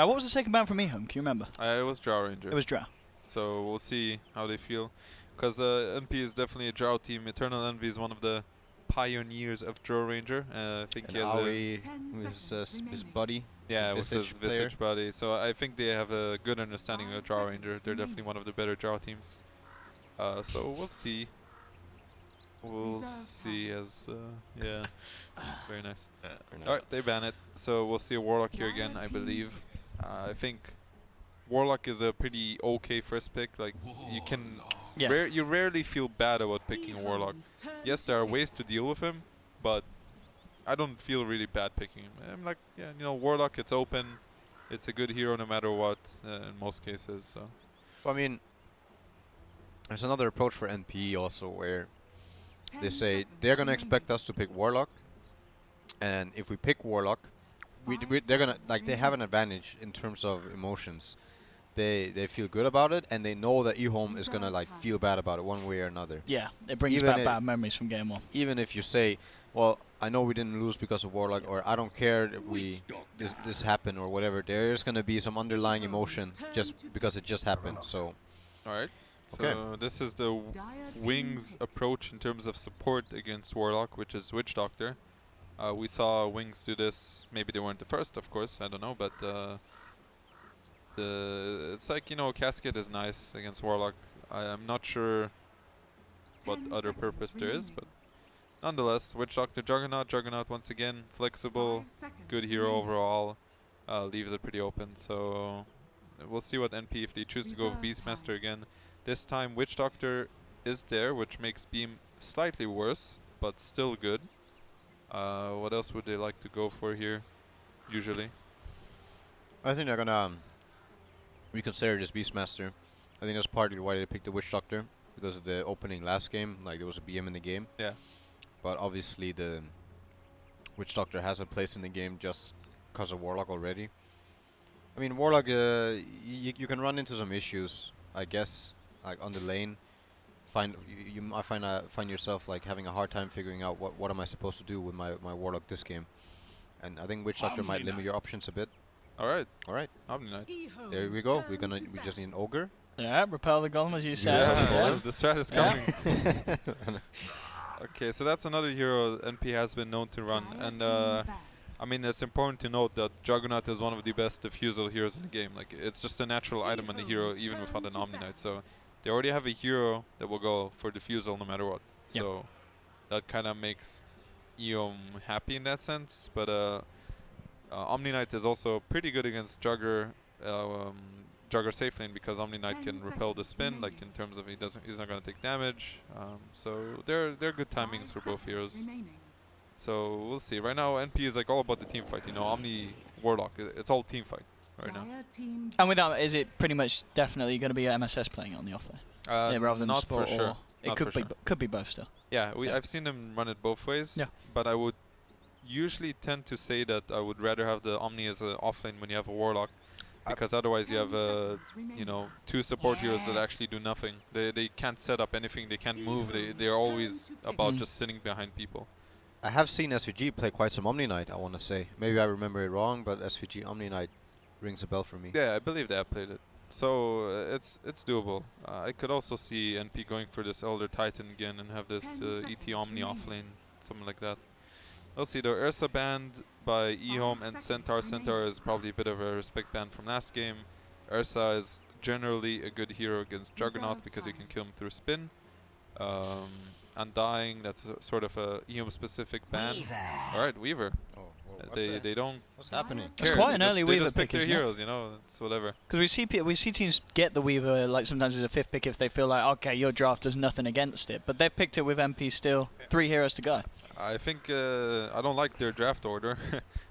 What was the second ban from EHOME? Can you remember? It was Drow Ranger. It was Drow. So we'll see how they feel. Because NP is definitely a Drow team. Eternal Envy is one of the pioneers of Drow Ranger. I think he has Aoi, his buddy. yeah, with his Visage player. Visage buddy. So I think they have a good understanding of Drow Ranger. They're definitely one of the better Drow teams. So we'll see. We'll see as, yeah, very nice. Alright, they ban it. So we'll see a Warlock here again, I believe. I think Warlock is a pretty okay first pick. Like, you can, you rarely feel bad about picking a Warlock. Yes, there are ways to deal with him, but I don't feel really bad picking him. I'm like, yeah, you know, Warlock, it's open. It's a good hero no matter what, in most cases, so. Well, I mean, there's another approach for NP also where they say they're going to expect us to pick Warlock, and if we pick Warlock, they're going to, like, they have an advantage in terms of emotions. They feel good about it, and they know that EHOME is going to, like, feel bad about it one way or another. Yeah, it brings back bad memories from game 1. Even if you say, well, I know we didn't lose because of Warlock, or I don't care that this happened or whatever, there's going to be some underlying emotion just because it just happened, so. Alright. So this is the Wings approach in terms of support against Warlock, which is Witch Doctor. We saw Wings do this. Maybe they weren't the first, of course. I don't know, but it's like, you know, Cascade is nice against Warlock. I'm not sure what other purpose there is, but nonetheless, Witch Doctor, Juggernaut. Juggernaut once again flexible, good hero overall. Leaves it pretty open. So we'll see what NP if they choose to go with Beastmaster again. This time Witch Doctor is there, which makes Beam slightly worse, but still good. What else would they like to go for here, usually? I think they're going to reconsider this Beastmaster. I think that's partly why they picked the Witch Doctor, because of the opening last game, like there was a BM in the game. Yeah. But obviously the Witch Doctor has a place in the game just because of Warlock already. I mean, Warlock, you can run into some issues, I guess. Like on the lane, you might find yourself like having a hard time figuring out what am I supposed to do with my Warlock this game, and I think Witch Doctor might limit your options a bit. All right, Omni Knight. There we go. We just need an ogre. Yeah, repel the golem as you said. Yeah, the strat is coming. Okay, so that's another hero NP has been known to run, and I mean, it's important to note that Juggernaut is one of the best diffusal heroes in the game. Like, it's just a natural item on the hero, even without an Omni Knight. So they already have a hero that will go for diffusal no matter what. Yep. So that kind of makes EHOME happy in that sense. But Omni Knight is also pretty good against Jugger safe lane, because Omni Knight can repel the spin, like in terms of he's not going to take damage. So they're good timings for both heroes. So we'll see. Right now, NP is like all about the team fight. You know, Omni Warlock, it's all team fight right now. And with that, is it pretty much definitely going to be MSS playing it on the offlane? Rather than not support, for sure. or it could be both still. Yeah, I've seen them run it both ways. Yeah. But I would usually tend to say that I would rather have the Omni as an offlane when you have a Warlock, because otherwise you have you know, two support heroes that actually do nothing. They can't set up anything. They can't move. They're always about just sitting behind people. I have seen SVG play quite some Omni Knight, I want to say. Maybe I remember it wrong, but SVG Omni Knight rings a bell for me. Yeah, I believe they have played it. So it's doable. I could also see NP going for this Elder Titan again and have this ET Omni offlane, something like that. We'll see. The Ursa banned by EHOME and Centaur. Centaur is probably a bit of a respect ban from last game. Ursa is generally a good hero against Juggernaut because you can kill him through spin. Undying, that's sort of a EHOME specific ban. Alright, Weaver. They don't. What's happening? It's quite an early Weaver pick pick, their heroes, you know. It's whatever. Because we see teams get the Weaver like sometimes as a 5th pick if they feel like, okay, your draft does nothing against it. But they've picked it with MP still 3 heroes to go. I think I don't like their draft order.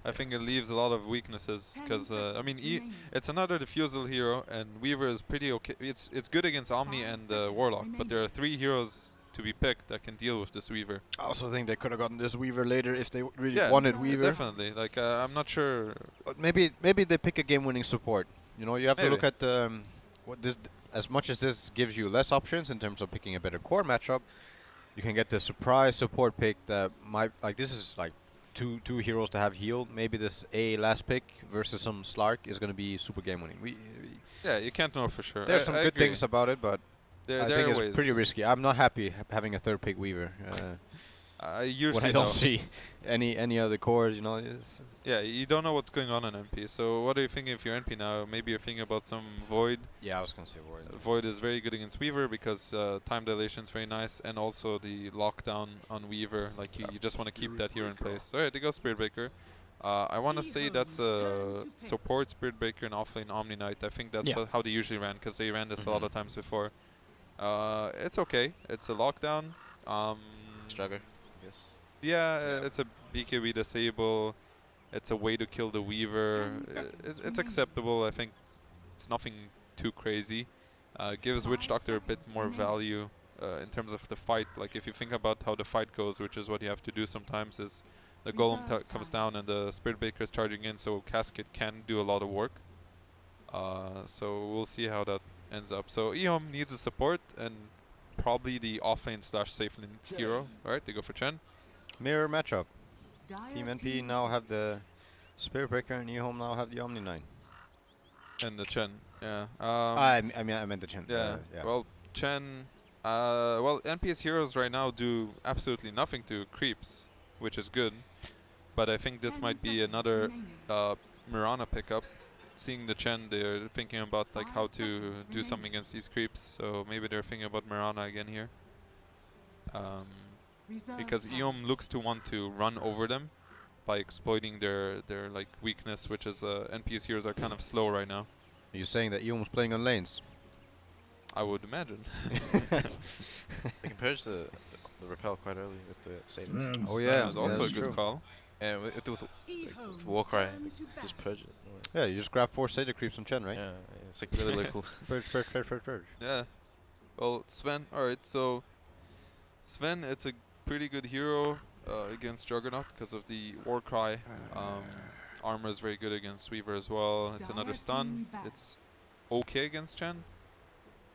I think it leaves a lot of weaknesses because I mean it's another diffusal hero, and Weaver is pretty okay. It's good against Omni and Warlock, but there are 3 heroes to be picked that can deal with this Weaver. I also think they could have gotten this Weaver later if they really wanted Weaver. Definitely. Like I'm not sure. But maybe they pick a game-winning support. You know, you have to look at what this. As much as this gives you less options in terms of picking a better core matchup, you can get the surprise support pick that might, like, this is like two heroes to have heal, maybe this A last pick versus some Slark is going to be super game winning. Yeah, you can't know for sure. There's some I good agree. things about it, but There I there think are it's ways. pretty risky. I'm not happy having a third pick Weaver. I When usually I don't know. see any other cores, you know. Yeah, you don't know what's going on in NP. So what are you thinking if you're NP now? Maybe you're thinking about some Void. Yeah, I was gonna say Void. Void is very good against Weaver because time dilation is very nice, and also the lockdown on Weaver. Like you just want to keep that hero in place. Alright, they go Spirit Breaker. I want to say that's a support Spirit Breaker and offlane Omni Knight. I think that's how they usually ran, because they ran this a lot of times before. It's okay. It's a lockdown. Strugger, I guess. Yeah, it's a BKB disable. It's a way to kill the Weaver. It's acceptable. I think it's nothing too crazy. Gives Witch Doctor a bit more value in terms of the fight. Like if you think about how the fight goes, which is what you have to do sometimes, is the Golem comes down and the Spirit Breaker is charging in, so Casket can do a lot of work. So we'll see how that ends up. So EHOME needs a support and probably the offlane / safe lane hero. Alright, they go for Chen. Mirror matchup. Team NP now have the Spirit Breaker and EHOME now have the Omni Knight. And the Chen, yeah. I meant the Chen. Yeah. Well, Chen. Well, NP's heroes right now do absolutely nothing to creeps, which is good. But I think this might be another Mirana pickup. Seeing the Chen, they're thinking about like how to do something against these creeps. So maybe they're thinking about Mirana again here. Because EHOME looks to want to run over them by exploiting their like weakness, which is NP's heroes are kind of slow right now. Are you saying that EHOME's playing on lanes? I would imagine. They can purge the repel quite early with the same. Oh yeah, That's also a that's good true. call. And with Warcry, just purge it. Yeah, you just grab 4 Seder creeps on Chen, right? Yeah, it's like really, really cool. Purge. Yeah. Well, Sven. Alright, so Sven, it's a pretty good hero against Juggernaut because of the Warcry. Armor is very good against Weaver as well. It's another stun. It's okay against Chen.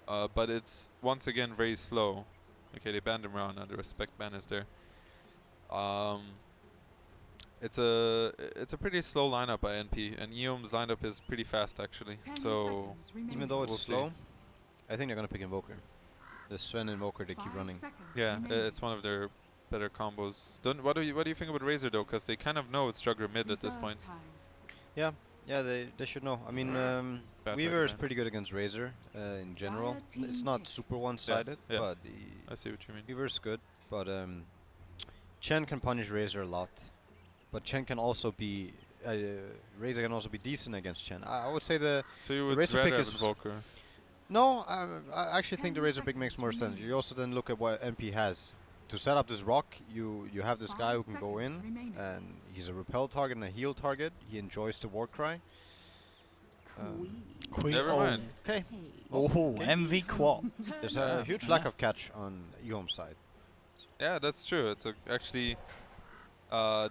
But it's once again very slow. Okay, they banned him around and the respect ban is there. It's a pretty slow lineup by NP, and EHOME's lineup is pretty fast actually. So Even though it's we'll see. slow, I think they're gonna pick Invoker. The Sven Invoker they keep running. yeah, it's one of their better combos. What do you think about Razor though? Because they kind of know it's Jugger mid at this point. Yeah, they should know. I mean, Bad Weaver is backline. pretty good against Razor in general. It's not super one-sided, yeah. but I see what you mean. Weaver's good. But Chen can punish Razor a lot. But Chen can also be Razor can also be decent against Chen. I would say So you would Razor rather pick have is- Invoker? no. I actually think the Razor pick makes more sense. You also then look at what MP has. To set up this rock, you have this guy who can go in, and he's a repel target and a heal target. He enjoys the Warcry. Queen. Never mind. Okay. Oh, MV quad. There's a huge lack of catch on EHOME's side. Yeah, that's true. It's actually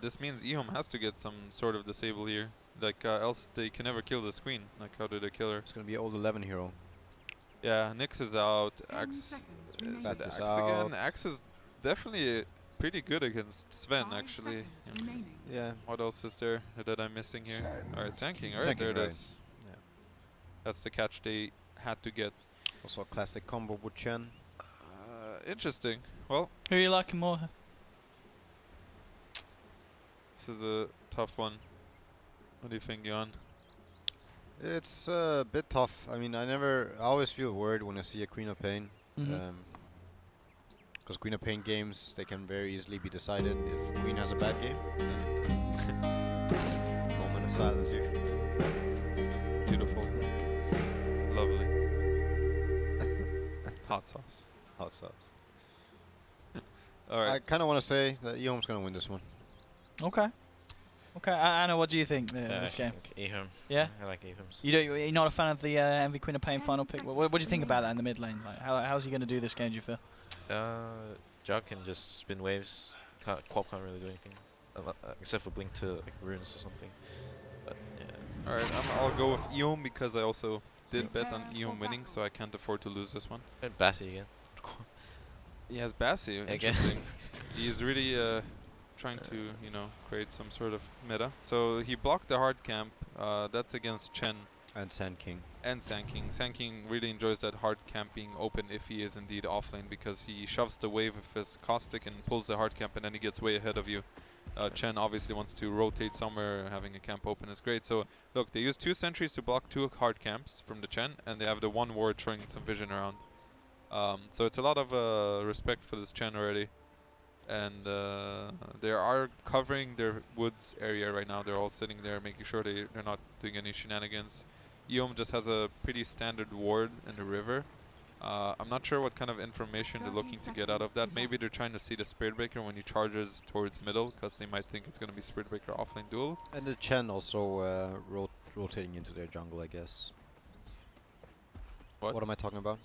this means EHOME has to get some sort of disable here. Like else they can never kill this queen. Like how do they kill her? It's gonna be old 11 hero. Yeah, Nyx is out. Axe is Bat it is Axe again. out. Axe is definitely pretty good against Sven actually. Yeah. What else is there that I'm missing here? Alright, Sand King. Alright, Sand there King, it right. is. Yeah. That's the catch they had to get. Also a classic combo with Chen. Interesting. Well, Who are you liking more? this is a tough one. What do you think, Jan? It's a bit tough. I mean, I always feel worried when I see a Queen of Pain. Mhm. Because Queen of Pain games, they can very easily be decided if Queen has a bad game. Moment of silence here. Beautiful. Lovely. Hot sauce. Hot sauce. I Alright. kind of want to say that EHOME's going to win this one. Okay. Okay, Anna, what do you think this game? EHOME. Yeah? I like EHOME's. You're not a fan of the MV Queen of Pain final pick? What do you think about that in the mid lane? Like, how's he going to do this game, do you feel? Jug can just spin waves. Quap can't really do anything. Except for blink to like runes or something. But yeah. Alright, I'll go with EHOME because I also did bet on EHOME winning, so I can't afford to lose this one. And Bassi again. He has Bassi. Again. Interesting. He's really trying to, you know, create some sort of meta. So he blocked the hard camp. That's against Chen And Sand King. and Sand King. Sand King really enjoys that hard camp being open if he is indeed offlane, because he shoves the wave with his caustic and pulls the hard camp, and then he gets way ahead of you. Chen obviously wants to rotate somewhere. Having a camp open is great. So look, they use 2 sentries to block 2 hard camps from the Chen, and they have the 1 ward showing some vision around. So it's a lot of respect for this Chen already. And they are covering their woods area right now. They're all sitting there making sure they're not doing any shenanigans. EHOME just has a pretty standard ward in the river. I'm not sure what kind of information they're looking to get out of that. Maybe they're trying to see the Spirit Breaker when he charges towards middle, because they might think it's going to be Spirit Breaker offlane duel. And the Chen also rotating into their jungle, I guess. What am I talking about?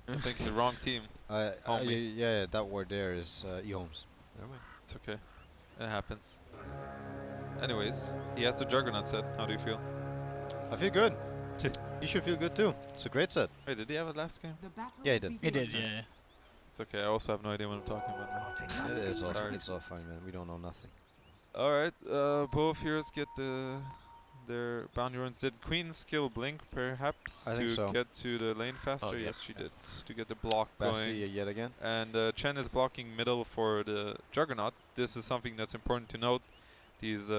I think the wrong team. Homie. Yeah, that word there is EHOME's. Never mind. It's okay. It happens. Anyways, he has the Juggernaut set. How do you feel? I feel good. You should feel good too. It's a great set. Wait, did he have it last game? Yeah, he did. He did, yeah. It's okay. I also have no idea what I'm talking about now. It is all, Sorry. it's all fine, man. We don't know nothing. Alright, both heroes get their bounty runes. Did Queen skill blink perhaps I think to so. get to the lane faster? Oh, yep. Yes, she did. To get the block Bassi going. yet again. And Chen is blocking middle for the Juggernaut. This is something that's important to note. These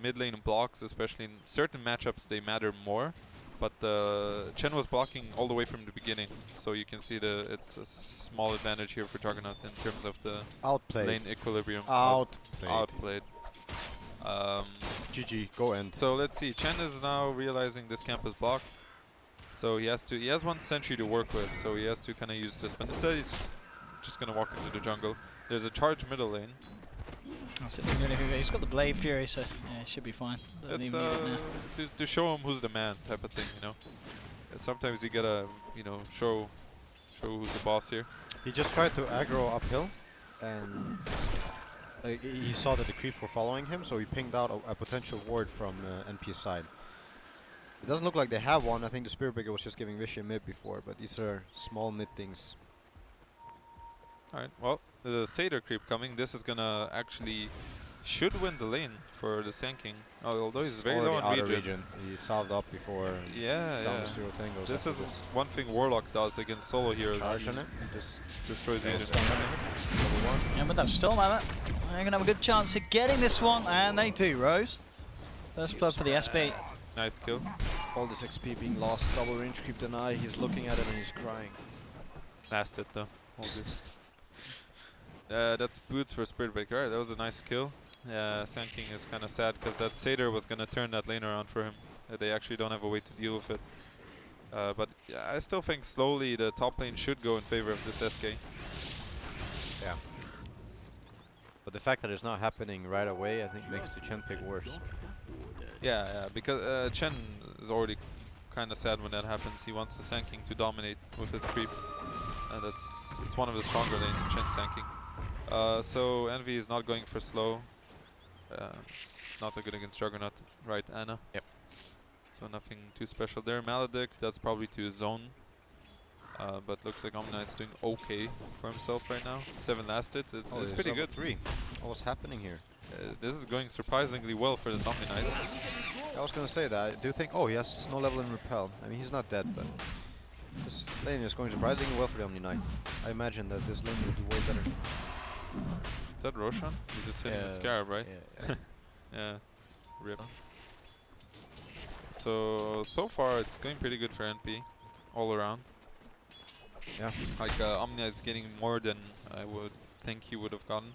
mid lane blocks, especially in certain matchups, they matter more. But Chen was blocking all the way from the beginning, so you can see it's a small advantage here for Juggernaut in terms of the Outplayed. lane equilibrium. Outplayed. Outplayed. GG. Go end. So let's see. Chen is now realizing this camp is blocked, so he has 1 sentry to work with. So he has to kind of use this, but instead he's just gonna walk into the jungle. There's a charge middle lane. That's it. He's got the Blade Fury, so yeah, it should be fine. Doesn't It's even need it now. to show him who's the man type of thing, you know. Sometimes you gotta, you know, show who's the boss here. He just tried to aggro uphill, and he saw that the creeps were following him, so he pinged out a potential ward from NP's side. It doesn't look like they have one. I think the Spirit Breaker was just giving Vision mid before, but these are small mid things. Alright, well, there's a Satyr creep coming. This is gonna actually should win the lane for the Sand King. Although he's very low Already on out of regen. He salved up before Yeah, down yeah. to 0 tangos. This after is one thing Warlock does against solo heroes. Charge on it. He just destroys the Yeah, unit. Yeah, but that Storm Hammer, they're going to have a good chance of getting this one, and they do, Rose. First blood for the SB. Nice kill. All this XP being lost, double range creep deny, he's looking at it and he's crying. Last it though. All good. That's boots for Spirit Breaker. Alright, that was a nice kill. Yeah, Sand King is kind of sad because that Satyr was going to turn that lane around for him. They actually don't have a way to deal with it. But yeah, I still think slowly the top lane should go in favor of this SK. Yeah. But the fact that it's not happening right away, I think makes the Chen pick worse. Yeah, because Chen is already kind of sad when that happens. He wants the Sand King to dominate with his creep. And it's one of the stronger lanes, Chen Sand King. So Envy is not going for slow. It's not that good against Juggernaut, right, Anna? Yep. So nothing too special there. Maledict, that's probably to zone. But looks like Omnight's doing okay for himself right now. 7 last hits, it's pretty good. 3. What's happening here? This is going surprisingly well for this Omni-Knight. I was gonna say that. I do think, oh, he has no level in Repel. I mean, he's not dead, but this lane is going surprisingly well for the Omni Knight. I imagine that this lane will do way better. Is that Roshan? He's just hitting the Yeah, Scarab, right? Yeah. Yeah. Rip. So far it's going pretty good for NP all around. Yeah. Like Omnia is getting more than I would think he would have gotten.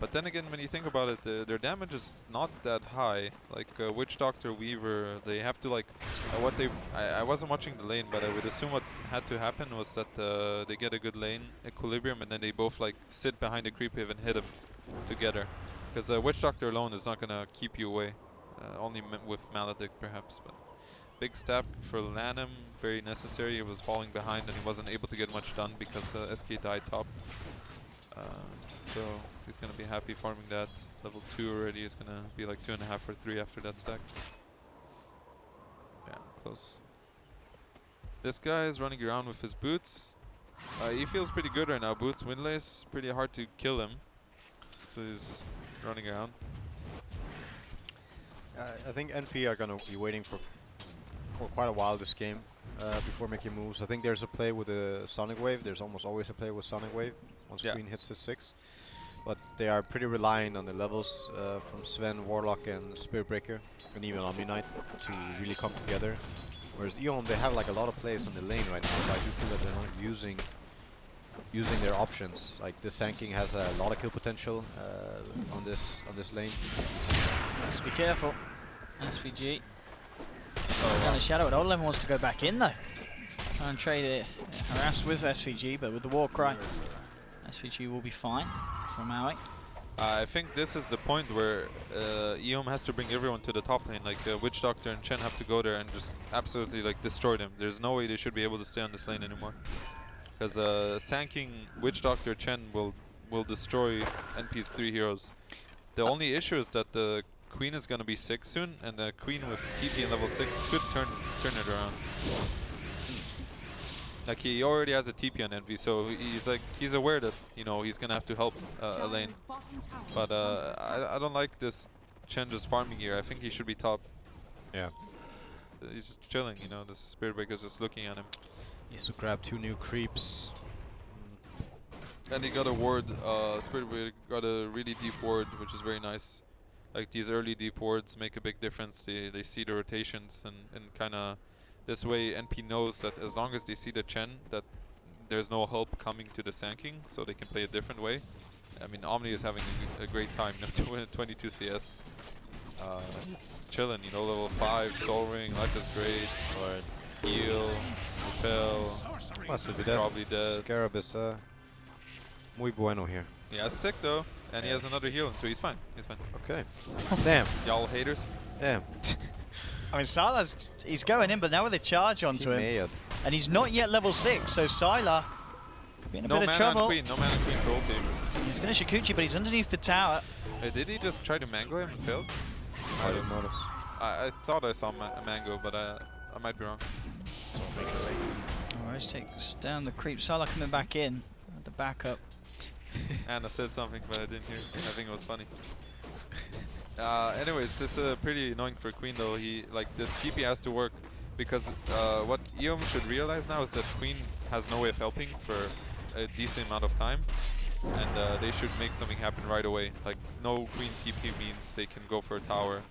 But then again, when you think about it, their damage is not that high. Like Witch Doctor, Weaver, they have to like I wasn't watching the lane, but I would assume what had to happen was that they get a good lane equilibrium, and then they both like sit behind the creep wave and hit him together. Because Witch Doctor alone is not gonna keep you away. Only with Maledict perhaps. But big stab for Lanham, very necessary. He was falling behind and he wasn't able to get much done because SK died top. So he's gonna be happy farming that. Level 2 already is gonna be like 2.5 or 3 after that stack. Yeah, close. This guy is running around with his boots. He feels pretty good right now. Boots winlace, pretty hard to kill him. So he's just running around. I think NP are gonna be waiting for quite a while this game before making moves. I think there's a play with a Sonic Wave. There's almost always a play with Sonic Wave once Yeah. Queen hits the 6. But they are pretty reliant on the levels from Sven, Warlock, and Spirit Breaker, and even Omni Knight to really come together. Whereas EHOME, they have like a lot of plays on the lane right now, but I do feel that they're not using their options. Like the Sanking has a lot of kill potential on this lane. Let's be careful. SVG. Down the shadow. Old 11 wants to go back in though. Try and trade it. Harassed with SVG, but with the war cry, SVG will be fine from Maui. I think this is the point where EHOME has to bring everyone to the top lane. Like Witch Doctor and Chen have to go there and just absolutely like destroy them. There's no way they should be able to stay on this lane anymore. Because Sanking Witch Doctor Chen will destroy NP's 3 heroes. The only issue is that the Queen is gonna be 6 soon, and the Queen with TP in level 6 could turn it around. Like he already has a TP on Envy, so he's aware that he's gonna have to help a lane. But I don't like this Chen just farming here. I think he should be top. Yeah. He's just chilling, the Spirit Breaker's just looking at him. Needs to grab 2 new creeps. And he got a ward, Spirit Breaker got a really deep ward, which is very nice. Like these early deep wards make a big difference. They see the rotations and kind of this way NP knows that as long as they see the Chen, that there's no help coming to the Sanking, so they can play a different way. I mean, Omni is having a great time to win 22 CS. He's chilling, level 5, Soul Ring, Life is great, or heal, repel, Must be dead. probably dead. Scarab is muy bueno here. He has stick though, and he has another heal, so he's fine. He's fine. Okay. Damn. Y'all haters. Damn. I mean, Sylar's he's going in, but now with a charge onto him, Mad. and he's not yet level 6, so Sylar could be in a No bit of mana on trouble. Queen, no mana on Queen for ulti. He's going to Shikuchi, but he's underneath the tower. Did he just try to mango him and failed? I didn't notice. I thought I saw a mango, but I might be wrong. Alright, takes down the creep. Sylar coming back in at the backup. Anna said something, but I didn't hear. I think it was funny. Anyways, this is pretty annoying for Queen though. This TP has to work because what EHOME should realize now is that Queen has no way of helping for a decent amount of time, and they should make something happen right away. Like no Queen TP means they can go for a tower.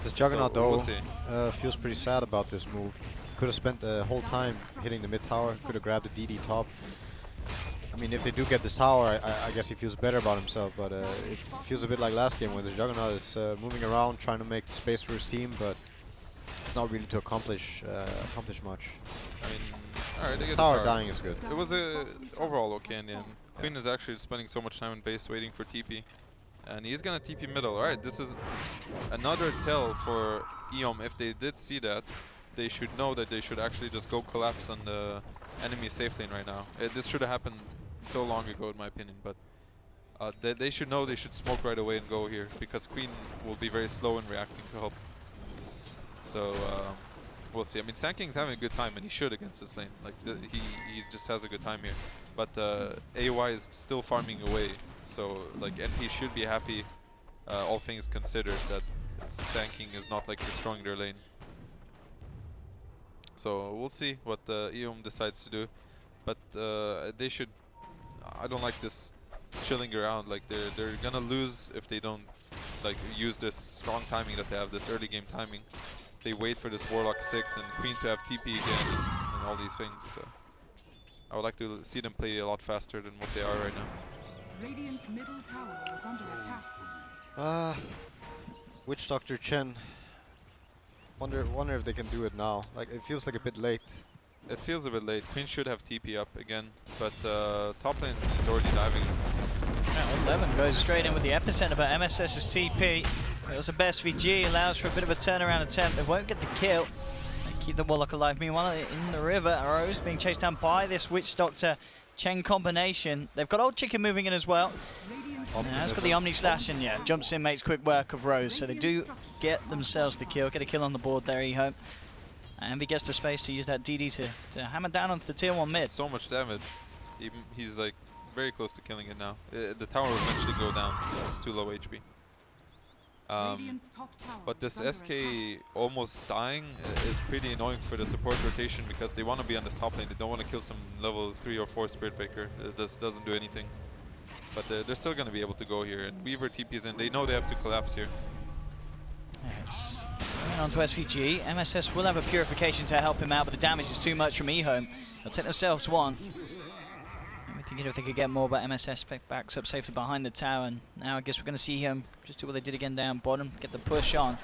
This Juggernaut so we'll though see. feels pretty sad about this move. Could have spent the whole time hitting the mid tower. Could have grabbed the DD top. I mean, if they do get this tower, I guess he feels better about himself, but it feels a bit like last game when the Juggernaut is moving around, trying to make space for his team, but it's not really to accomplish much. I mean, alright, they This get the tower dying is good. It was overall okay in the end. Queen is actually spending so much time in base waiting for TP. And he's gonna TP middle. Alright, this is another tell for EHOME. If they did see that, they should know that they should actually just go collapse on the enemy safe lane right now. This should have happened so long ago in my opinion, but they should know they should smoke right away and go here, because Queen will be very slow in reacting to help. So we'll see. I mean, Sanking's having a good time, and he should against this lane. Like he just has a good time here. But AY is still farming away, so like NP should be happy, all things considered, that Sanking is not like destroying their lane. So we'll see what EHOME decides to do, but they should. I don't like this chilling around. Like they're gonna lose if they don't like use this strong timing that they have, this early game timing. They wait for this Warlock 6 and Queen to have TP again and all these things. So I would like to see them play a lot faster than what they are right now. Radiant's middle tower is under attack. Witch Doctor Chen. Wonder if they can do it now. Like it feels like a bit late. It feels a bit late. Queen should have TP up again, but top lane is already diving. So. Now 11 goes straight in with the epicenter, but MSS's TP. It was a best VG, allows for a bit of a turnaround attempt. They won't get the kill. They keep the Warlock alive. Meanwhile, in the river, Rose being chased down by this Witch Doctor Chen combination. They've got Old Chicken moving in as well. Has got the Omni Slash and yeah, jumps in, makes quick work of Rose. So they do get themselves the kill, get a kill on the board there, EHOME. And he gets the space to use that DD to hammer down onto the tier 1 mid. So much damage. He's like very close to killing it now. The tower will eventually go down. It's too low HP. Radiant's top tower But this is under SK attack. almost dying is pretty annoying for the support rotation because they want to be on this top lane. They don't want to kill some level 3 or 4 Spirit Breaker. It just doesn't do anything. But they're still going to be able to go here. And Weaver TP's in. They know they have to collapse here. Yes. Going on to SVG. MSS will have a purification to help him out, but the damage is too much from EHOME. They'll take themselves one. I'm thinking if they could get more, but MSS backs up safely behind the tower. And now I guess we're going to see him just do what they did again down bottom, get the push on,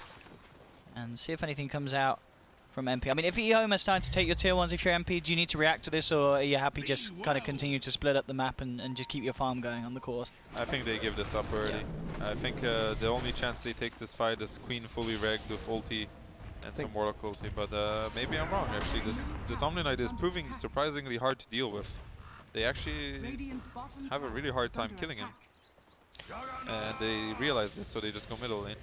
and see if anything comes out from MP. I mean, if EHOME is starting to take your tier 1s, if you're MP, do you need to react to this, or are you happy just kind of continue to split up the map and just keep your farm going on the course? I think they give this up already. Yeah. I think the only chance they take this fight is Queen fully regged with ulti and some Warlock ulti, but maybe I'm wrong actually. This Omni Knight is proving surprisingly hard to deal with. They actually have a really hard time killing him. And they realize this, so they just go middle lane.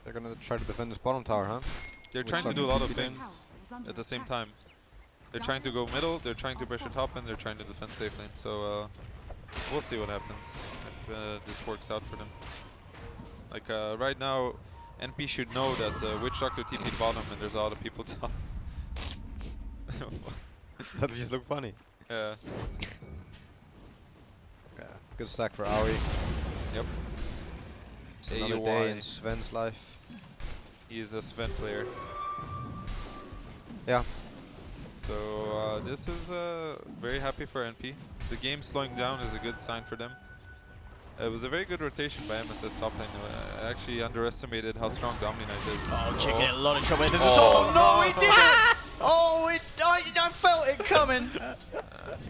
They're gonna try to defend this bottom tower, huh? They're trying to do a lot of things at the same time. They're trying to go middle, they're trying to pressure top, and they're trying to defend safe lane. So we'll see what happens if this works out for them. Like right now, NP should know that Witch Doctor TP'd bottom and there's a lot of people top. That just look funny. Yeah. Yeah. Good stack for Aoi. Yep. It's another day in Sven's life. He is a Sven player. Yeah. So this is very happy for NP. The game slowing down is a good sign for them. It was a very good rotation by MSS top lane. I actually underestimated how strong the Omni Knight is. Oh, Chicken in a lot of trouble. Oh no, he did it! Oh, I felt it coming.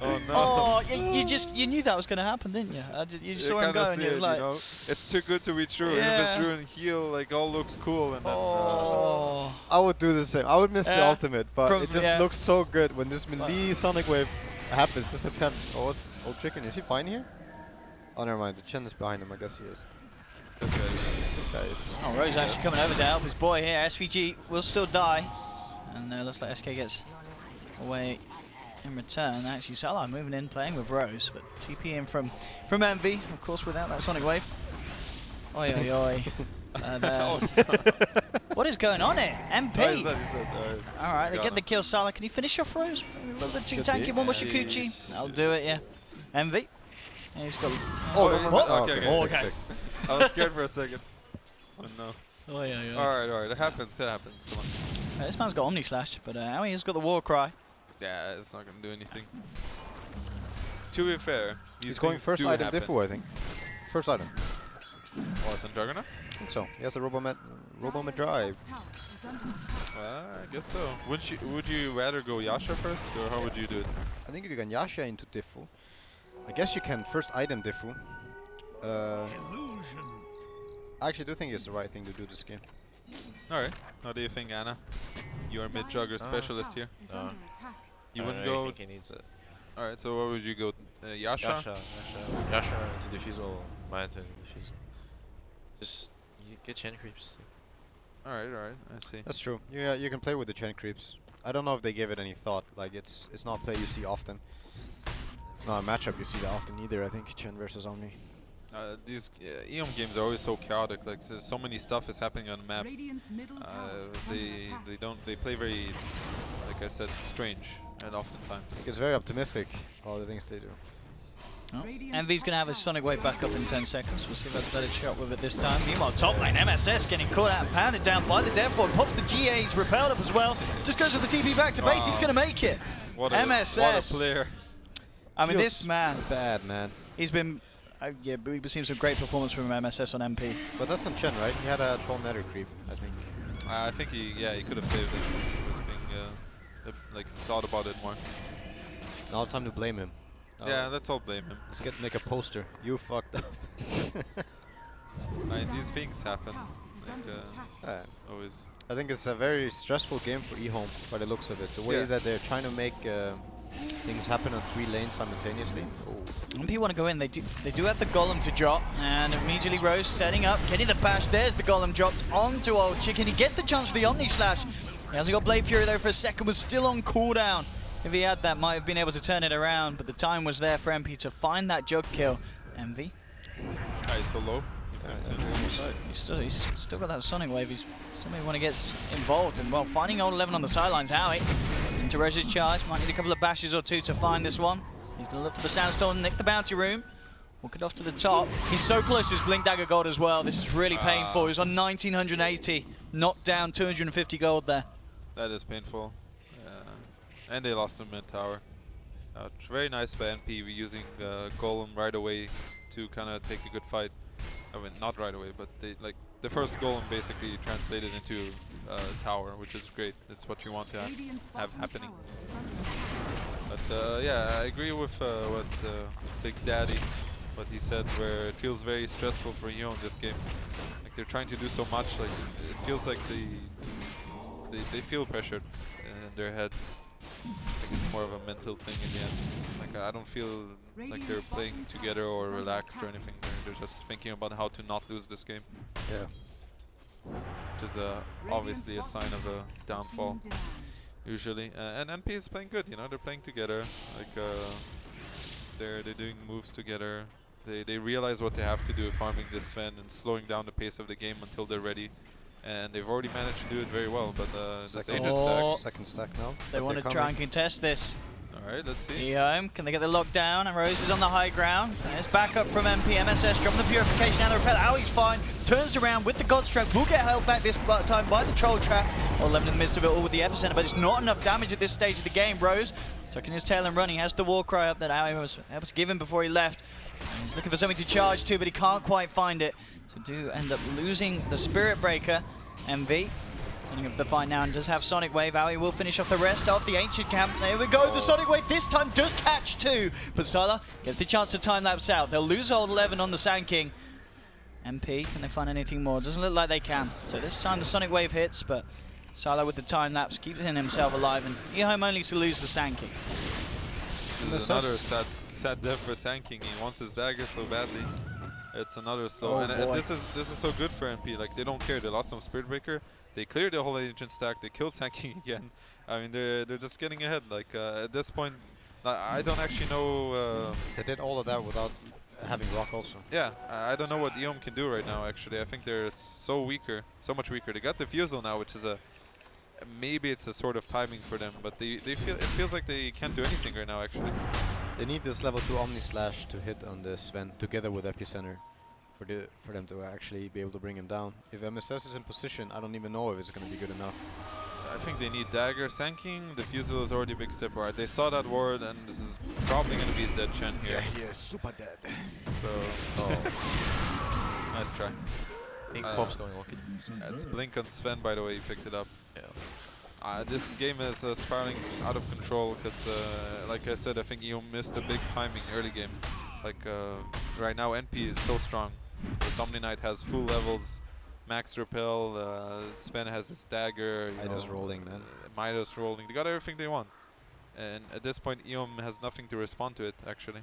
Oh no! Oh, you knew that was going to happen, didn't you? You just saw him go, and you was like, you know? It's too good to be true. Yeah. And if it's through and heal, like all looks cool, and then. oh. I would do the same. I would miss the ultimate, but it just yeah. looks so good when this melee Sonic Wave happens. This attempt. Oh, it's old Chicken. Is he fine here? Oh, never mind. The Chen is behind him. I guess he is. Okay. This guy is. Oh, Rose actually coming over to help his boy here. SVG will still die. And looks like SK gets away in return. Actually, Salah moving in, playing with Rose, but TP in from Envy, of course, without that Sonic Wave. Oi, oi, oi. What is going on here? MP. Alright, they get the kill. Salah, can you finish off Rose? A little bit too tanky. One more Shikuchi. I'll do it, yeah. Envy. And he's got. Okay. I was scared for a second. Oh no. Oh, yeah. Alright. It happens. Come on. This man's got Omni Slash, but Aoi has got the War Cry. Yeah, it's not gonna do anything. To be fair, he's going first item diffu, I think. First item. What, on Juggernaut? I think so. He has a Robomet drive. I guess so. Would you rather go Yasha first, or how would you do it? I think you can Yasha into diffu. I guess you can first item diffu. I actually do think it's the right thing to do this game. Alright. How do you think, Anna? You are mid-jugger specialist here. You wouldn't I go... think he needs it. Alright, so what would you go? Yasha? Yasha into defusal, Maya into defusal. Just you get chain creeps. Alright, I see. That's true. Yeah, you can play with the chain creeps. I don't know if they give it any thought. Like it's not play you see often. It's not a matchup you see that often either. I think Chen versus Omni. These EHOME games are always so chaotic. Like so many stuff is happening on the map. They play very, like I said, strange, and oftentimes. It's very optimistic. All the things they do. Oh. Envy's going to have his Sonic Wave back up in 10 seconds. We'll see if that's a better shot with it this time. Meanwhile, top lane, MSS getting caught out and pounded down by the Deathward. Pops the GA, he's repelled up as well. Just goes with the TP back to base, he's going to make it. MSS. What a player. I mean, this man. Bad, man. He's been... yeah, we've seen some great performance from MSS on MP. But that's on Chen, right? He had a troll nether creep, I think. I think he could have saved it. He was being, like, thought about it more. Now time to blame him. Yeah, let's all blame him. Let's make a poster. You fucked up. I mean, these things happen. Like, always. I think it's a very stressful game for EHOME by the looks of it. The way that they're trying to make things happen on 3 lanes simultaneously. MP want to go in. They do have the Golem to drop, and immediately Rose setting up, getting the bash. There's the Golem dropped onto Old Chicken. He gets the chance for the Omni Slash. He hasn't got Blade Fury though for a second. Was still on cooldown. if he had that, might have been able to turn it around, but the time was there for MP to find that jug kill. Envy. He's so low. He's still got that Sonic Wave. He's still may want to get involved. And well, finding old 11 on the sidelines, Howie. Into Reza's charge. Might need a couple of bashes or two to find this one. He's going to look for the Sandstorm, nick the bounty room. Walk it off to the top. He's so close to his Blink Dagger gold as well. This is really painful. He's on 1980. Knocked down 250 gold there. That is painful. And they lost the mid tower. Very nice by NP using Golem right away to kind of take a good fight. I mean, not right away, but they like the first Golem basically translated into tower, which is great. It's what you want to have happening. But yeah, I agree with what Big Daddy, what he said, where it feels very stressful for EHOME this game. Like they're trying to do so much, like it feels like they feel pressured in their heads. I think it's more of a mental thing in the end. Like I don't feel like they're playing together or relaxed or anything. They're just thinking about how to not lose this game. Yeah. Which is obviously a sign of a downfall, usually. And NP is playing good, you know, they're playing together. Like they're doing moves together. They realize what they have to do, farming this Sven and slowing down the pace of the game until they're ready. And they've already managed to do it very well, but this agent stack. Second stack now. They want to try and contest this. Alright, let's see. EHOME, can they get the lockdown? And Rose is on the high ground. There's backup from MP. MSS dropping the Purification and the Repel. Howie's fine. Turns around with the Godstrike. Will get held back this time by the Troll Trap. Or 11 in the midst of it all with the Epicenter, but it's not enough damage at this stage of the game. Rose tucking his tail and running. Has the war cry up that Howie was able to give him before he left. And he's looking for something to charge to, but he can't quite find it. So do end up losing the Spirit Breaker. MV turning up to the fight now and does have Sonic Wave. Howie will finish off the rest of the Ancient Camp. There we go, the Sonic Wave this time does catch too. But Sylar gets the chance to time-lapse out. They'll lose old 11 on the Sand King. MP, can they find anything more? Doesn't look like they can. So this time the Sonic Wave hits, but Sylar with the time-lapse keeps himself alive. And EHOME only to lose the Sand King. This is another sad death for Sand King. He wants his dagger so badly. It's another slow, and this is so good for NP. Like they don't care. They lost some Spirit Breaker. They cleared the whole agent stack. They killed Sand King again. I mean, they're just getting ahead. Like at this point, I don't actually know. They did all of that without having Rock also. Yeah, I don't know what EHOME can do right now. Actually, I think they're so much weaker. They got Diffusal now, which is maybe it's a sort of timing for them, but it feels like they can't do anything right now. Actually. They need this level 2 Omni Slash to hit on the Sven together with Epicenter for them to actually be able to bring him down. If MSS is in position, I don't even know if it's going to be good enough. I think they need Dagger. Sand King, Diffusal is already a big step right. They saw that ward, and this is probably going to be a dead Chen here. Yeah, he is super dead. So, nice try. Pink pop's going lucky. It's Blink on Sven, by the way, he picked it up. Yeah. This game is spiraling out of control because, like I said, I think EHOME missed a big timing early game. Like right now, NP is so strong. The Omni Knight has full levels, max repel. Sven has his dagger. Midas rolling, man. Midas rolling. They got everything they want, and at this point, EHOME has nothing to respond to it actually.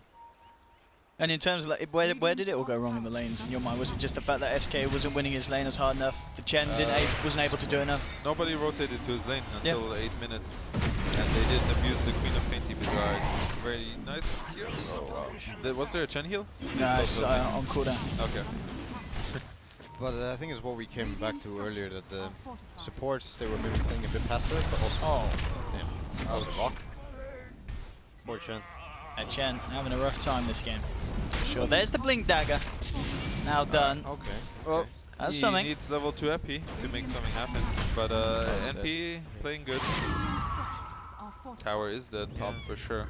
And in terms of like, where did it all go wrong in the lanes in your mind? Was it just the fact that SK wasn't winning his lane as hard enough? The Chen wasn't able to do enough? Nobody rotated to his lane until 8 minutes. And they didn't abuse the Queen of Painty Bizarre. Very nice heal. Oh, wow. Was there a Chen heal? No, it's on cooldown. Okay. But I think it's what we came back to earlier, that the supports, they were maybe playing a bit passive, but also... damn. That was a rock. Poor Chen. Chen having a rough time this game. For sure. There's the Blink Dagger. Now done. Okay. Well, that's he something. Needs level 2 Epi to make something happen. But NP playing good. Tower is dead, top for sure.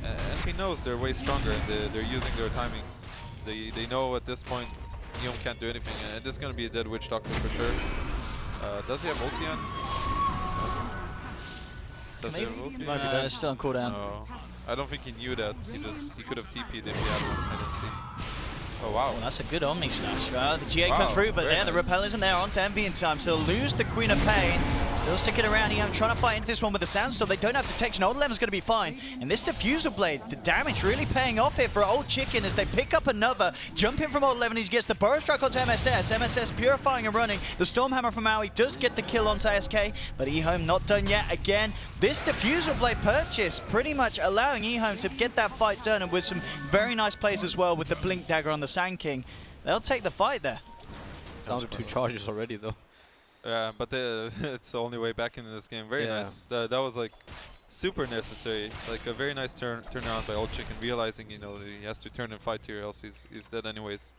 NP knows they're way stronger and they're using their timings. They know at this point EHOME can't do anything, and this is gonna be a dead Witch Doctor for sure. Does he have ulti on? Does he have ulti? No, it's still on cooldown. No. I don't think he knew that. He could have TP'd if he had one. I didn't see. Oh wow. Well, that's a good Omni Slash. The GA Wow, comes through, but very there the nice. repel isn't there onto Envy in time, so they'll lose the Queen of Pain. Still sticking around here, trying to fight into this one with the Sandstorm. They don't have detection. Old Eleven's going to be fine. And this Diffusal Blade, the damage really paying off here for Old Chicken as they pick up another. Jump in from Old Eleven, he gets the Burrow Strike onto MSS. MSS purifying and running. The Stormhammer from Maui does get the kill onto SK, but EHOME not done yet. Again, this Diffusal Blade purchase pretty much allowing EHOME to get that fight done, and with some very nice plays as well with the Blink Dagger on the Sand King. They'll take the fight there. Down to 2 charges already though. Yeah, but it's the only way back into this game. Very Yeah. nice. That was like super necessary. Like a very nice turnaround by Old Chicken, realizing he has to turn and fight here, else he's dead anyways.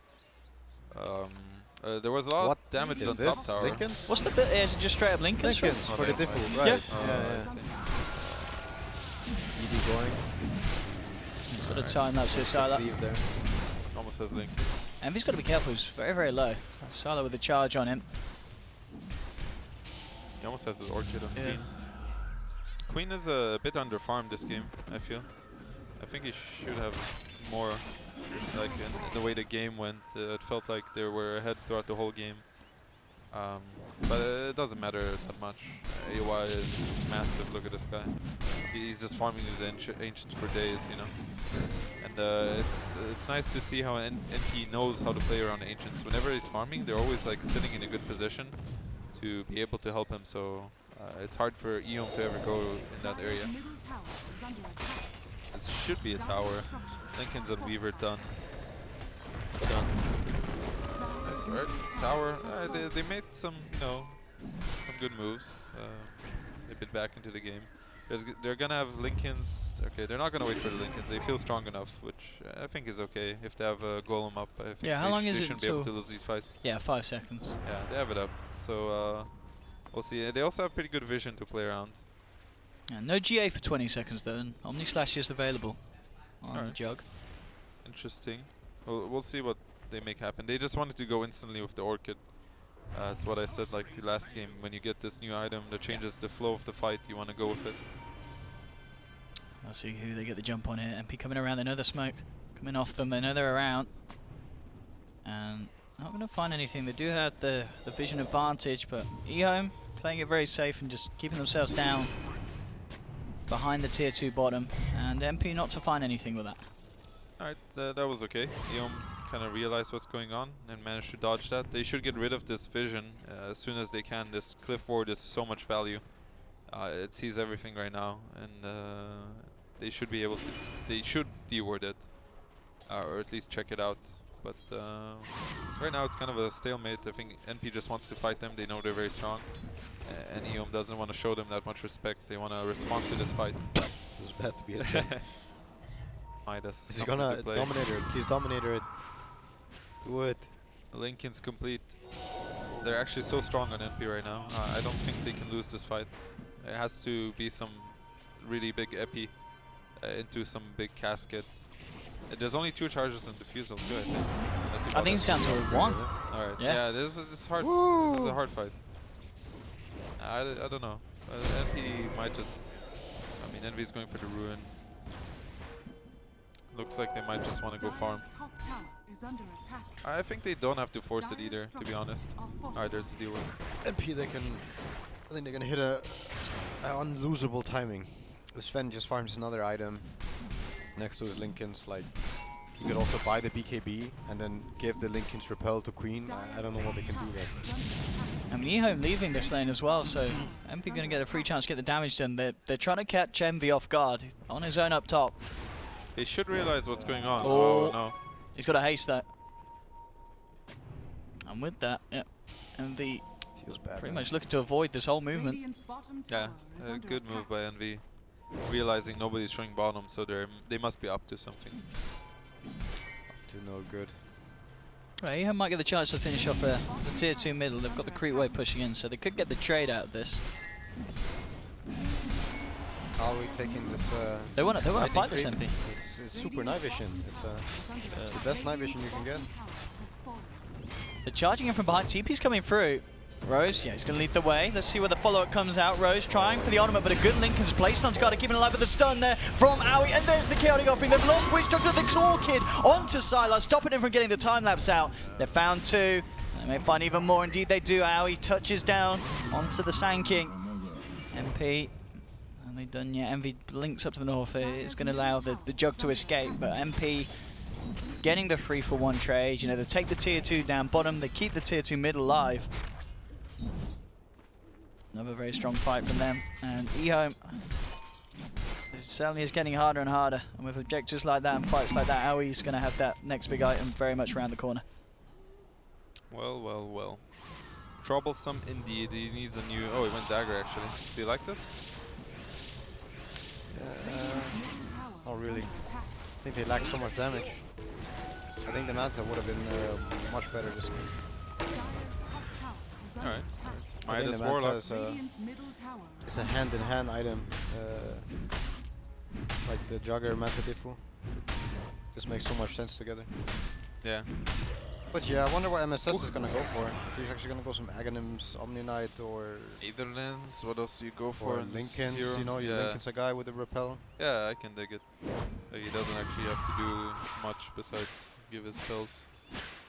There was a lot of damage is on this? top tower. Lincoln? What's the bit? Is it just straight up Lincoln? Lincoln Oh, for the never mind. diffu, Yeah. right? Oh, I see. ED going. He's got a time lapse here, Sylar. Leave there. Almost has Link. Envy's got to be careful, he's very, very low. Sylar with a charge on him. He almost has his Orchid on Queen. Queen is a bit underfarmed this game, I feel. I think he should have more, like in the way the game went. It felt like they were ahead throughout the whole game. But it doesn't matter that much. AY is massive, look at this guy. He's just farming his ancients for days, And it's nice to see how NP knows how to play around ancients. Whenever he's farming, they're always like sitting in a good position to be able to help him, so it's hard for EHOME to ever go in that area. Middle tower is under attack. This should be a tower. Lincoln's and Weaver done. Nice start. Tower. They made some, some good moves. They've been back into the game. They're gonna have Lincolns. Okay, they're not gonna wait for the Lincolns. They feel strong enough, which I think is okay. If they have a Golem up, I think Yeah, how long is they it shouldn't be able until- to lose these fights. Yeah, 5 seconds. Yeah, they have it up. So we'll see. They also have pretty good vision to play around. Yeah, no GA for 20 seconds though, and Omni Slash is available on the Alright. jug. Interesting. We'll see what they make happen. They just wanted to go instantly with the Orchid. That's what I said like last game. When you get this new item that changes the flow of the fight, you want to go with it. I'll see who they get the jump on here. MP coming around, they know the smoke coming off them, they know they're around. And not going to find anything. They do have the vision advantage, but EHOME playing it very safe and just keeping themselves down behind the tier 2 bottom. And MP not to find anything with that. Alright, that was okay. EHOME kind of realized what's going on and managed to dodge that. They should get rid of this vision as soon as they can. This cliff ward is so much value. It sees everything right now, and they should be able to. They should deward it, or at least check it out. But right now it's kind of a stalemate. I think NP just wants to fight them. They know they're very strong, and EHOME doesn't want to show them that much respect. They want to respond to this fight. It's bad to be a gem. Midas Is he comes gonna into play. Dominator it? Please Dominator it. Do it. Lincoln's complete. They're actually so strong on NP right now. I don't think they can lose this fight. It has to be some really big epi into some big casket. There's only 2 charges in Diffusal too, I think. Unless you I think it's down to 1. Alright, Yeah. yeah, this is hard. This is a hard fight. I don't know. NP might just... I mean, Envy's going for the Ruin. Looks like they might just want to go farm. Dire's top tower is under attack. I think they don't have to force it either, to be honest. Alright, there's the deal. NP, I think they're gonna hit a unlosable timing. Sven just farms another item next to his Lincolns. Like, you could also buy the BKB and then give the Lincolns repel to Queen. I don't know what they can do there. I mean, EHOME leaving this lane as well, so MP going to get a free chance to get the damage done. They're trying to catch Envy off guard on his own up top. They should realize what's going on. Oh. Oh no. He's got a haste though. And with that, yep, Envy Feels bad. pretty man. much looking to avoid this whole movement. Radiant's bottom Yeah, tower is a under good attack. move by Envy. Realizing nobody's showing bottom, so they must be up to something. To no good. Right, EHOME might get the chance to finish off the tier 2 middle. They've got the creep wave pushing in, so they could get the trade out of this. Are we taking this? They want to lightning fight this creep? MP. It's super night vision. It's the best night vision you can get. They're charging him from behind. TP's coming through. Rose, yeah, he's going to lead the way. Let's see where the follow-up comes out. Rose trying for the ultimate, but a good link is placed on Scarter, keeping alive with the stun there from Aoi. And there's the chaotic offering. They've lost Witch Doctor, the Claw Kid onto Sylar, stopping him from getting the time-lapse out. They've found 2. They may find even more. Indeed, they do. Aoi touches down onto the Sand King. MP, are they done yet? MV links up to the north. It's going to allow the Jug to escape, but MP getting the 3-for-1 trade. You know, they take the tier 2 down bottom, they keep the tier 2 mid alive. Another very strong fight from them, and EHOME certainly is getting harder and harder. And with objectives like that and fights like that, Aoi's going to have that next big item very much around the corner. Well, well, well. Troublesome indeed. He needs a new. Oh, he went dagger actually. Do you like this? Not really. I think they lack so much damage. I think the Manta would have been much better this game. Alright. I think Midas the Manta Warlock. is a hand-in-hand item, like the Jugger Manta Diffu. This makes so much sense together. Yeah. But yeah, I wonder what MSS is gonna go for. If he's actually gonna go some Aghanims, Omni Knight, or Netherlands. What else do you go for? or in this Lincoln's. hero? You know, your Yeah. Lincoln's a guy with a repel. Yeah, I can dig it. He doesn't actually have to do much besides give his spells.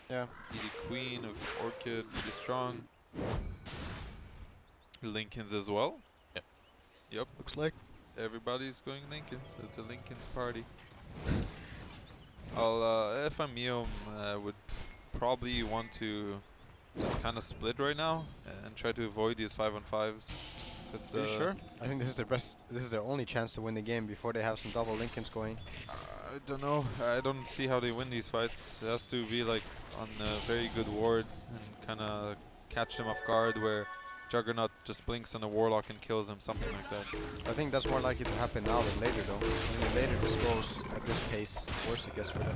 Yeah. Needy Queen of Orchid, pretty strong. Lincolns as well. Yep. Yep. Looks like. Everybody's going Lincolns. It's a Lincolns party. I'll, if I'm EHOME, I would probably want to just kind of split right now and try to avoid these 5-on-5s. Are you sure? I think this is their best. This is their only chance to win the game before they have some double Lincolns going. I don't know. I don't see how they win these fights. It has to be like on a very good ward and kind of catch them off guard where Juggernaut just blinks on a Warlock and kills him, something like that. I think that's more likely to happen now than later, though. I mean, the later this goes at this pace, the worse it gets for them.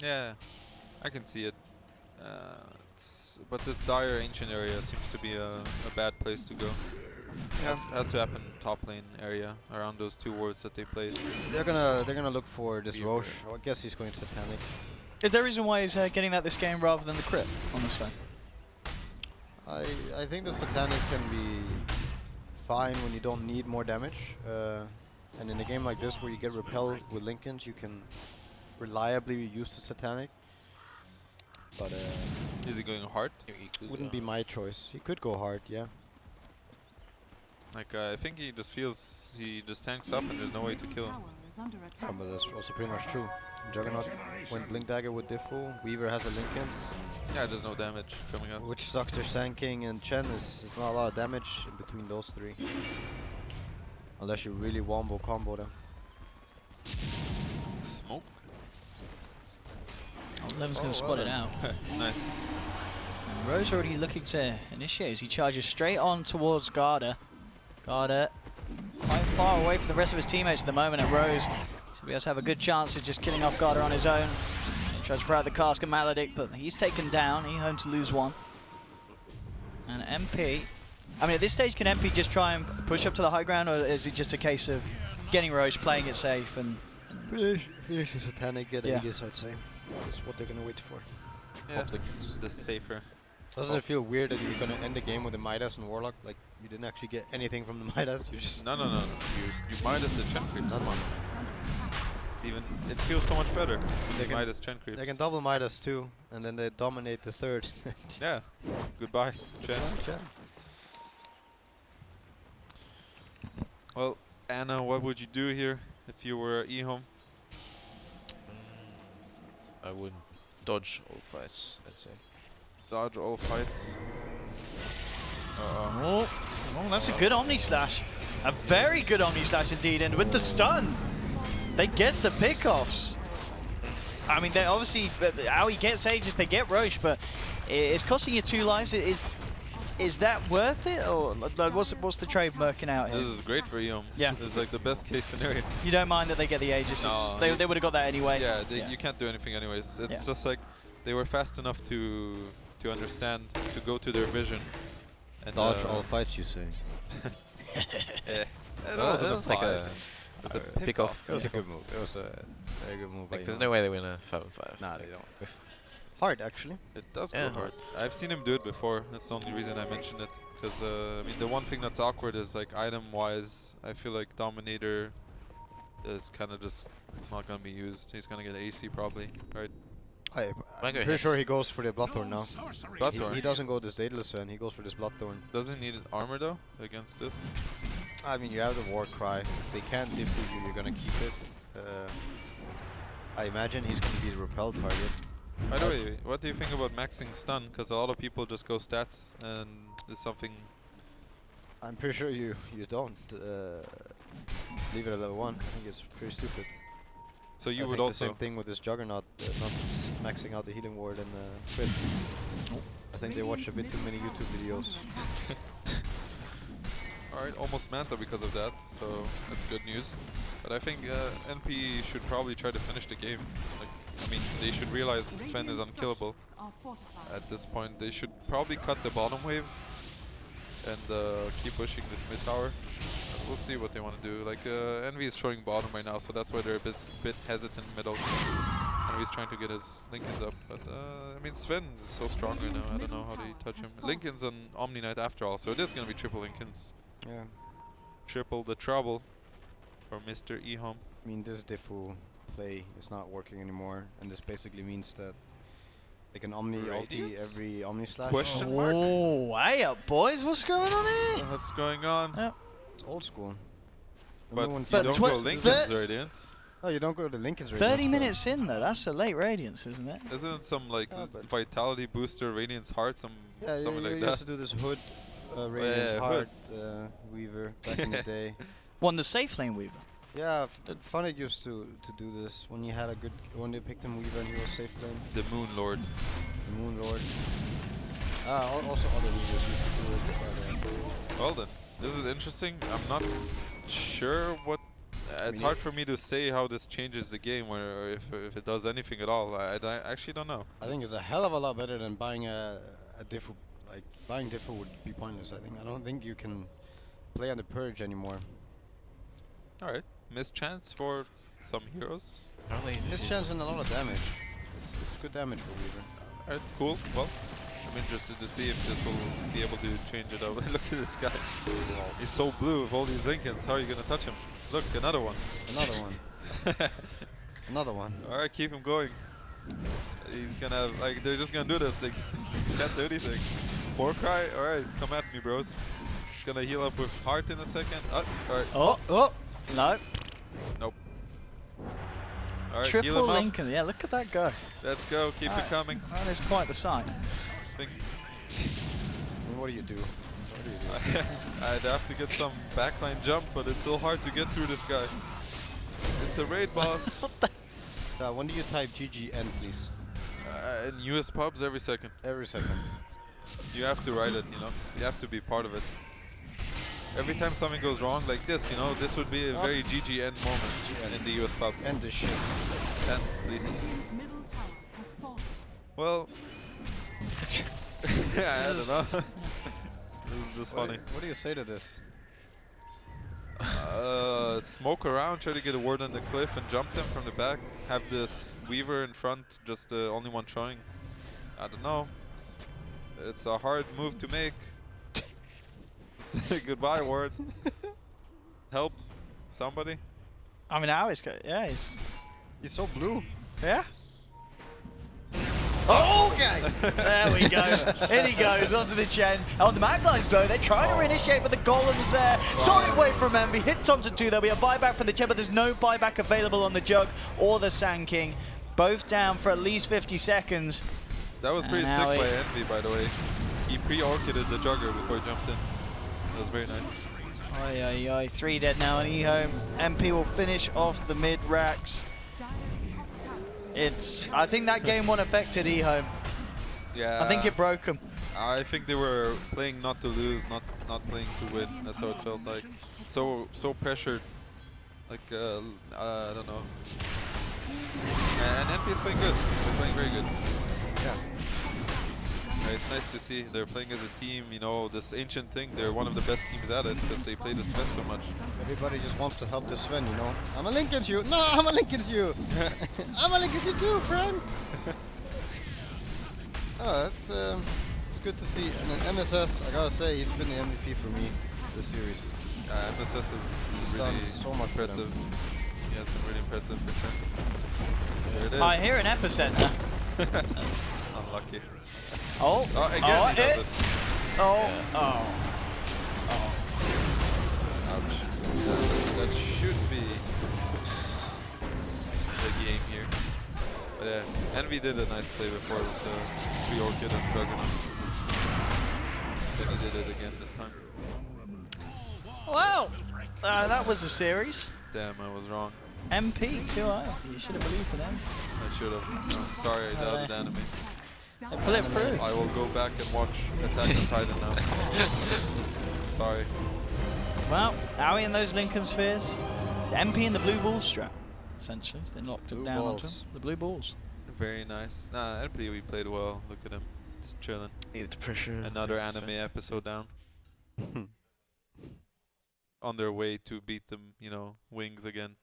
Yeah, I can see it. But this dire ancient area seems to be a bad place to go. Has to happen top lane area around those 2 wards that they placed. They're gonna look for this Roche. I guess he's going Satanic. Is there a reason why he's getting that this game rather than the crit on this phone? I think the Satanic can be fine when you don't need more damage. And in a game like this where you get repelled with Lincolns, you can reliably use the Satanic. But Is he going hard? wouldn't be my choice. He could go hard, yeah. Like I think he just feels he just tanks up and there's no way to kill him. Oh, but that's also pretty much true. Juggernaut went Blink Dagger with Diffu. Weaver has a Lincolns. Yeah, there's no damage coming up. Witch Doctor, Sand King, and Chen is not a lot of damage in between those 3. Unless you really wombo combo them. Smoke. Levin's going to spot it out. Nice. And Rose already looking to initiate as he charges straight on towards Garda. Garda quite far away from the rest of his teammates at the moment, and Rose should be able to have a good chance of just killing off Garda on his own. He tries to throw out the cask of Maledict, but he's taken down. He's home to lose 1. And MP, I mean, at this stage, can MP just try and push up to the high ground, or is it just a case of getting Rose, playing it safe, and Finish the Satanic, get Yeah. Aegis, I'd say. That's what they're gonna wait for. Yeah, the safer. Doesn't it feel weird that you're gonna end the game with a Midas and Warlock? Like, you didn't actually get anything from the Midas, you just... No. You Midas the Chen creeps. Come on. It's even. It feels so much better. They can- Midas Chen creeps. They can double Midas too, and then they dominate the 3rd. Yeah. Goodbye, Chen. Yeah. Well, Anna, what would you do here if you were EHOME? I would dodge all fights, I'd say. Dodge all fights. oh, that's a good Omni Slash. A very good Omni Slash indeed, and with the stun, they get the pickoffs. I mean, they obviously, Aoi gets Aegis, they get Roche, but it's costing you 2 lives. Is that worth it, or like, what's the trade working out here? This is great for EHOME. Yeah. It's like the best case scenario. You don't mind that they get the Aegis? No, They would have got that anyway. Yeah, you can't do anything anyways. It's Yeah. just like they were fast enough to understand, to go to their vision. And Dodge all fights, you say? It That wasn't was like fight. a It's a pick off. It was a good move. It was a very good move. Like, there's no way they win a 5-on-5. Nah, they don't. Hard, actually. It does Yeah, go hard. I've seen him do it before. That's the only reason I mentioned it. Because, I mean, the one thing that's awkward is, like, item-wise, I feel like Dominator is kind of just not going to be used. He's going to get AC probably, right? I'm Might go pretty Hex. sure he goes for the Bloodthorn now. Bloodthorn. He doesn't go this Daedalus and he goes for this Bloodthorn. Doesn't need armor, though, against this. I mean, you have the War Cry. If they can't defeat you, you're gonna keep it. I imagine he's gonna be the repel target. By the way, what do you think about maxing stun? Because a lot of people just go stats, and there's something... I'm pretty sure you don't leave it at level 1. I think it's pretty stupid. So you I would think also... the same thing with this Juggernaut, not maxing out the healing ward and crit. I think they watch a bit too many YouTube videos. Alright, almost Manta because of that, so that's good news. But I think NP should probably try to finish the game. Like, I mean, they should realize Sven is unkillable at this point. They should probably cut the bottom wave and keep pushing this mid tower. We'll see what they want to do. Like, Envy is showing bottom right now, so that's why they're a bit hesitant middle. Envy's trying to get his Linken's up, but I mean, Sven is so strong right now. I don't know how they touch him. Linken's on Omni Knight after all, so it is going to be triple Linkens. Yeah. Triple the trouble for Mr. EHOME. I mean, this Diffu play is not working anymore, and this basically means that they can Omni ulti Radiance? every Omni slash. Question mark? Oh, hey up, boys. What's going on here? What's going on? It's old school. But Remember when you But don't twi- go Linken's Radiance. Oh, you don't go to Linken's Radiance. 30 minutes in, though. That's a late Radiance, isn't it? Isn't it some like Yeah, but- vitality booster, Radiance Heart, Yeah, something you like used that? to do this Hood, Radiance yeah, Heart, Weaver back in the day. Won the safe lane Weaver. Yeah, Funny used to do this when you had a good, when they picked him Weaver and he was safe lane. The Moon Lord. The Moon Lord. Also other Weavers used to do it. But, Well then, this is interesting. I'm not sure what... it's mean, hard for me to say how this changes the game, or if it does anything at all. I actually don't know. I think it's a hell of a lot better than buying a Diffu. Like, buying Diffu would be pointless, I think. I don't think you can play on the Purge anymore. Alright, missed chance for some heroes. Apparently This chance and a lot of damage. It's good damage for Weaver. Alright, cool. Well, I'm interested to see if this will be able to change it up. Look at this guy. He's so blue with all these Lincolns. How are you going to touch him? Look, another one. Another one. Another one. Alright, keep him going. He's gonna have, like, they're just gonna do this. They can't do anything. War Cry? Alright, come at me, bros. It's gonna heal up with Heart in a second. Alright. Oh, no. Nope. Alright, heal Triple him up. Lincoln. Yeah, look at that go. Let's go, keep it coming. That is quite the sight. Think What do you do? What do you do? I'd have to get some backline jump, but it's so hard to get through this guy. It's a raid boss. When do you type GGN, please? In US pubs every second. Every second. You have to write it, you know. You have to be part of it. Every time something goes wrong like this, you know, this would be a very GGN moment in the US pubs. End this shit. End, please. His middle tower has fallen. Well, yeah, I don't know. This is just funny. What do you say to this? Smoke around, try to get a ward on the cliff and jump them from the back. Have this Weaver in front, just the only one showing. I don't know. It's a hard move to make. Say goodbye, ward. Help somebody. I mean, now he's He's so blue. yeah. Oh, okay. There we go. In he goes onto the Chen. On the Maglines though, they're trying to reinitiate, but the Golem's there. Sonic Wave from Envy hits onto two. There'll be a buyback from the Chen, but there's no buyback available on the Jug or the Sand King. Both down for at least 50 seconds. That was pretty sick Now by Envy, by the way. He pre-orchided the Jugger before he jumped in. That was very nice. Oi, oi, oi. 3 dead now on EHOME. MP will finish off the mid racks. I think that game one affected EHOME. Yeah. I think it broke them. I think they were playing not to lose, not playing to win. That's how it felt like. So pressured. Like I don't know. And NP is playing good. They're playing very good. Yeah. It's nice to see they're playing as a team. You know, this ancient thing. They're one of the best teams at it because they play the Sven so much. Everybody just wants to help the Sven, you know. I'm a Lincoln's you. No, I'm a Lincoln's you. I'm a Lincoln's you too, friend. It's good to see. And then MSS, I gotta say, he's been the MVP for me this series. MSS is He's really done so much for them. impressive. He has been really impressive for sure. There it is. I hear an epicenter. That's Unlucky. oh, Oh, again oh, he does it. Oh, Yeah. oh. Ouch. That should be the game here. But yeah, Envy did a nice play before with the 3 Orchid and Juggernaut. Then he did it again this time. Wow. That was a series. Damn, I was wrong. MP 2-0. You should have believed in them. I should have. I'm sorry, I doubted enemy. They pull it through. I will go back and watch Attack on Titan now. I'm sorry. Well, Owie and those Lincoln Spheres. The MP and the blue balls strat, essentially. They knocked Blue it down onto him. balls. The blue balls. Very nice. Nah, NP we played well. Look at him, just chilling. Needed the pressure. Another anime episode down. On their way to beat them, you know, Wings again.